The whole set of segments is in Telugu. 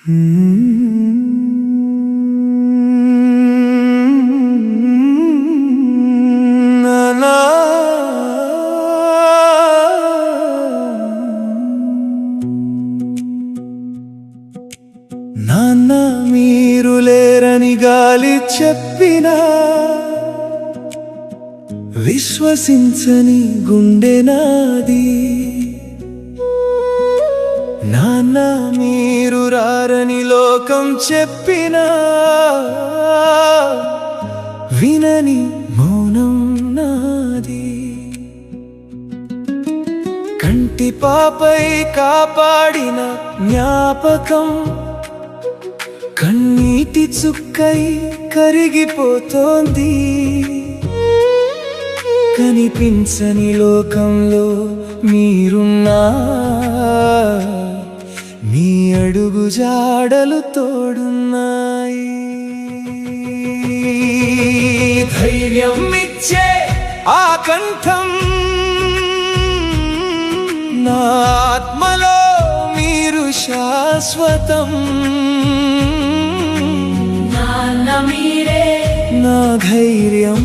నాన్న మీరు లేరని గాలి చెప్పినా విశ్వసించని గుండె నాది. నాన్న మీరు రారని లోకం చెప్పినా వినని మౌనం నాది. కంటి పాపై కాపాడిన జ్ఞాపకం కన్నీటి చుక్కై కరిగిపోతోంది. కనిపించని లోకంలో మీరున్నా మీ అడుగు జాడలు తోడున్నాయి. ధైర్యం ఇచ్చే ఆ కంఠం నా ఆత్మలో మీరు శాశ్వతం. నాన్న మీరే నా ధైర్యం,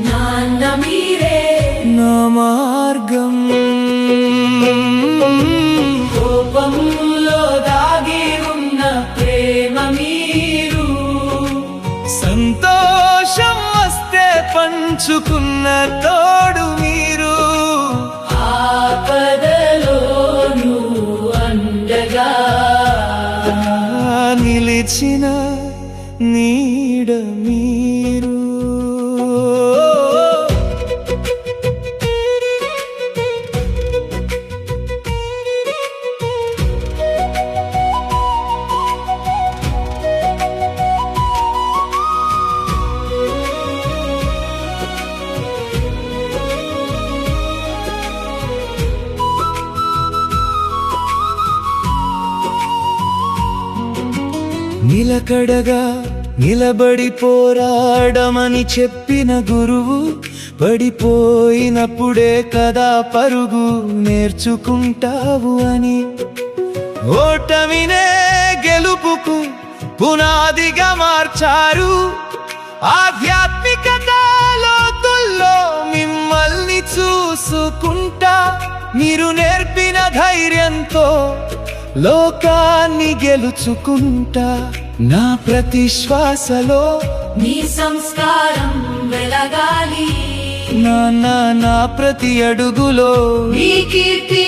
నాన్న మీరే నా మార్గం. కోపంలో దాగి ఉన్న ప్రేమ మీరు, సంతోషం వస్తే పంచుకున్న తోడు మీరు. ఆపదలోను అండగా నిలిచిన నీడ మీరు. నిలకడగా నిలబడి పోరాడమని చెప్పిన గురువు, పడిపోయినప్పుడే కదా పరుగు నేర్చుకుంటావు అని. ఓటమినే గెలుపుకు పునాదిగా మార్చారు. ఆధ్యాత్మికత లోతుల్లో మిమ్మల్ని చూసుకుంటా, మీరు నేర్పిన ధైర్యంతో లోకాన్ని గెలుచుకుంటా. నా ప్రతి శ్వాసలో నీ సంస్కారం వెలగాలి. నా ప్రతి అడుగులో నీ కీర్తి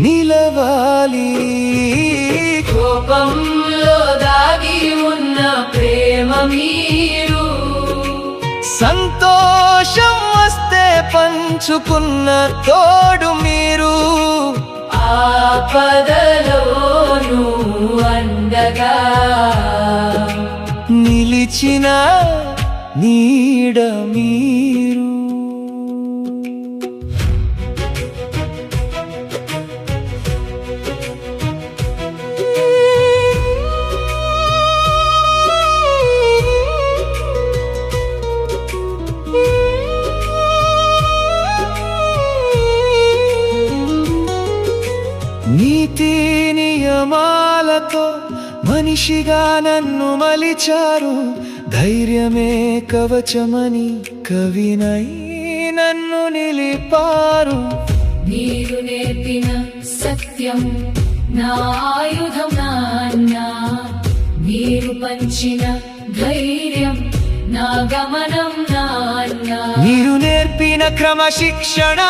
నిలవాలి. కోపంలో దాగి ఉన్న ప్రేమ మీరు, సంతోషం వస్తే పంచుకున్న తోడు మీరు. ఆపదలోను అండగా నిలిచిన నీడ మీరు. నీతి నియమాలతో మనిషిగా నన్ను మలిచారు. ధైర్యమే కవచమని కవినై నన్ను నిలిపారు. మీరు నేర్పిన సత్యం నా ఆయుధం నాన్న, మీరు పంచిన ధైర్యం నా గమనం నాన్న. మీరు నేర్పిన క్రమశిక్షణ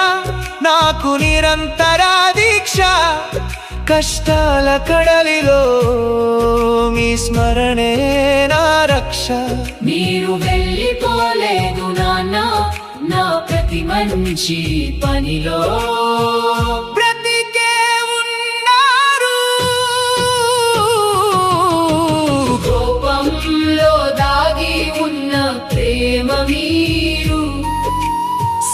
నాకు నిరంతర దీక్ష. కష్టాల కడలిలో మీ స్మరణే నా రక్ష. మీరు వెళ్ళిపోలేదు నాన్న, నా ప్రతి మంచి పనిలో బ్రతికే ఉన్నారు. కోపంలో దాగి ఉన్న ప్రేమ మీరు,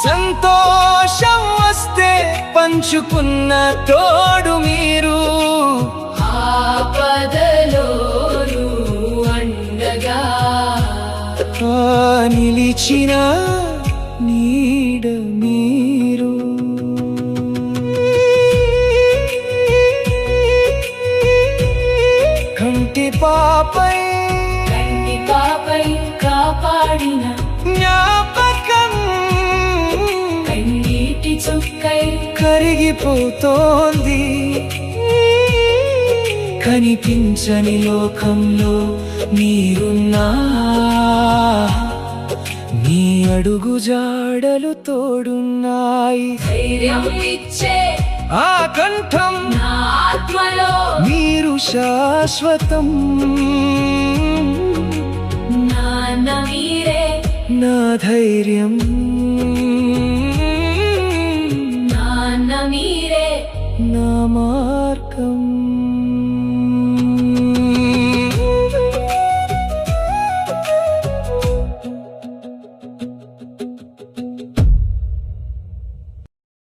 సంతోషం వస్తే పంచుకున్న తోడు మీరు. ఆపదలోను అండగా నిలిచిన నీడ మీరు. కరిగిపోతోంది. కనిపించని లోకంలో మీరున్నా, మీ అడుగు జాడలు తోడున్నాయి. ధైర్యం ఇచ్చే ఆ కంఠం నా ఆత్మలో మీరు శాశ్వతం. నాన్న మీరే నా ధైర్యం